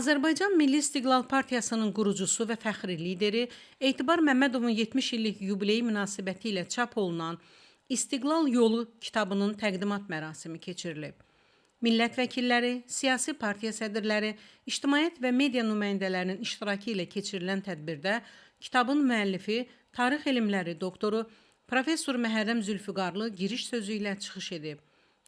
Azərbaycan Milli İstiqlal Partiyasının qurucusu və fəxri lideri Etibar Məmmədovun 70 illik yubileyi münasibəti ilə çap olunan İstiqlal Yolu kitabının təqdimat mərasimi keçirilib. Millət vəkilləri, siyasi partiya sədrləri, ictimaiyyət və media nümayəndələrinin iştirakı ilə keçirilən tədbirdə kitabın müəllifi, tarix elmləri doktoru Professor Məhərrəm Zülfüqarlı giriş sözü ilə çıxış edib.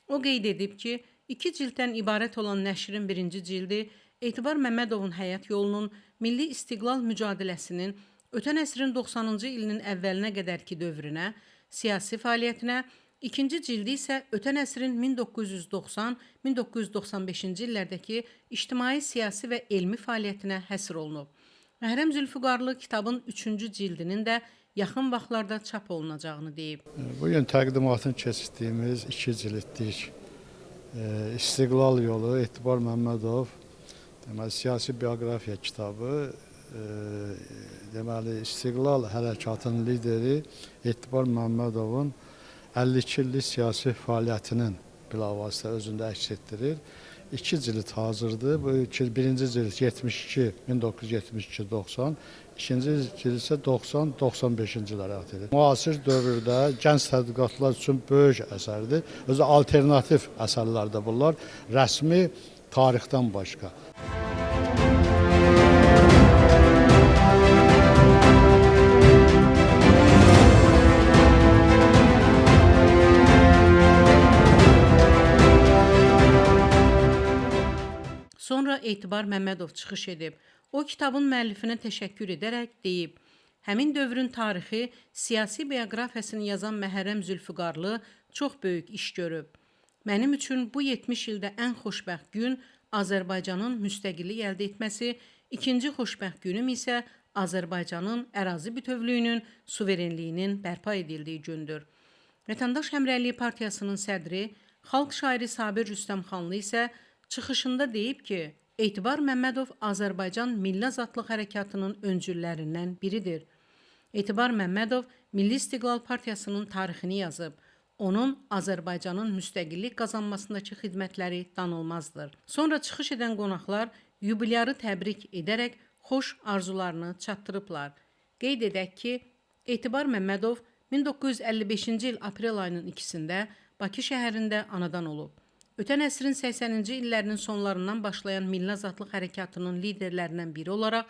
O qeyd edib ki, 2 cilddən ibarət olan nəşrin birinci cildi Etibar Məmmədovun həyat yolunun, milli istiqlal mücadeləsinin ötən əsrin 90-cı ilinin əvvəlinə qədərki dövrünə, siyasi fəaliyyətinə, ikinci cildi isə ötən əsrin 1990-1995-ci illərdəki ictimai, siyasi və elmi fəaliyyətinə həsr olunub. Məhərrəm Zülfüqarlı kitabın 3-cü cildinin də yaxın vaxtlarda çap olunacağını deyib. Bugün təqdimatını keçirdiyimiz 2 cildlik İstiqlal Yolu Etibar Məmmədov siyasi bioqrafiya kitabı, deməli, İstiqlal Hərəkatının lideri Etibar Məmmədovun 52 illik siyasi fəaliyyətinin bilavasitə özündə əks etdirir. 2 cild hazırdır. Bu birinci cild 1972-90, ikinci cild isə 90-95-ci illərə aid edir. Müasir dövrdə gənc tədqiqatçılar üçün böyük əsərdir. Özü alternativ əsərlərdir bunlar, rəsmi tarixdən başqa. Sonra Etibar Məmmədov çıxış edib. O, kitabın müəllifinə təşəkkür edərək deyib, həmin dövrün tarixi, siyasi bioqrafiyasını yazan Məhərrəm Zülfüqarlı çox böyük iş görüb. Mənim üçün bu 70 ildə ən xoşbəxt gün Azərbaycanın müstəqillik əldə etməsi, ikinci xoşbəxt günüm isə Azərbaycanın ərazi bütövlüyünün, suverenliyinin bərpa edildiyi gündür. Vətəndaş Həmrəyliyi Partiyasının sədri, xalq şairi Sabir Rüstəmxanlı isə çıxışında deyib ki, Etibar Məmmədov Azərbaycan Milli Azadlıq Hərəkatının öncüllərindən biridir. Etibar Məmmədov Milli İstiqlal Partiyasının tarixini yazıb. Onun Azərbaycanın müstəqillik qazanmasındakı xidmətləri danılmazdır. Sonra çıxış edən qonaqlar yubilyarı təbrik edərək xoş arzularını çatdırıblar. Qeyd edək ki, Etibar Məmmədov 1955-ci il aprel ayının 2-də Bakı şəhərində anadan olub. Ötən əsrin 80-ci illərinin sonlarından başlayan Milli Azadlıq Hərəkatının liderlərindən biri olaraq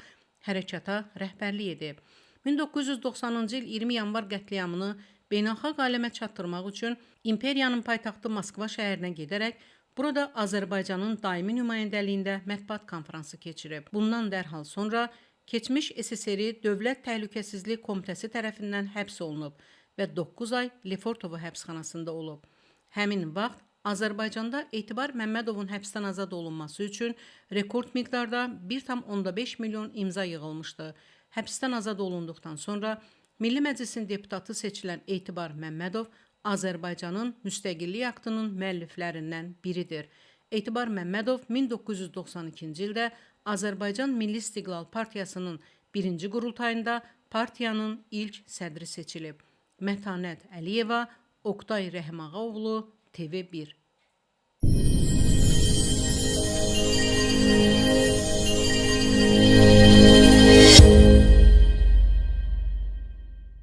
hərəkata rəhbərlik edib. 1990-cı il 20 yanvar qətliamını beynəlxalq aləmə çatdırmaq üçün imperiyanın paytaxtı Moskva şəhərinə gedərək burada Azərbaycanın daimi nümayəndəliyində mətbuat konfransı keçirib. Bundan dərhal sonra keçmiş SSR Dövlət Təhlükəsizlik Komitəsi tərəfindən həbs olunub və 9 ay Lefortovo həbsxanasında olub. Həmin vaxt Azərbaycanda Etibar Məmmədovun həbsdən azad olunması üçün rekord miqdarda 1,5 milyon imza yığılmışdı. Həbsdən azad olunduqdan sonra Milli Məclisin deputatı seçilən Etibar Məmmədov Azərbaycanın müstəqillik aktının müəlliflərindən biridir. Etibar Məmmədov 1992-ci ildə Azərbaycan Milli İstiqlal Partiyasının birinci qurultayında partiyanın ilk sədri seçilib. Mətanət Əliyeva, Oqtay Rəhmağaoğlu, TV1.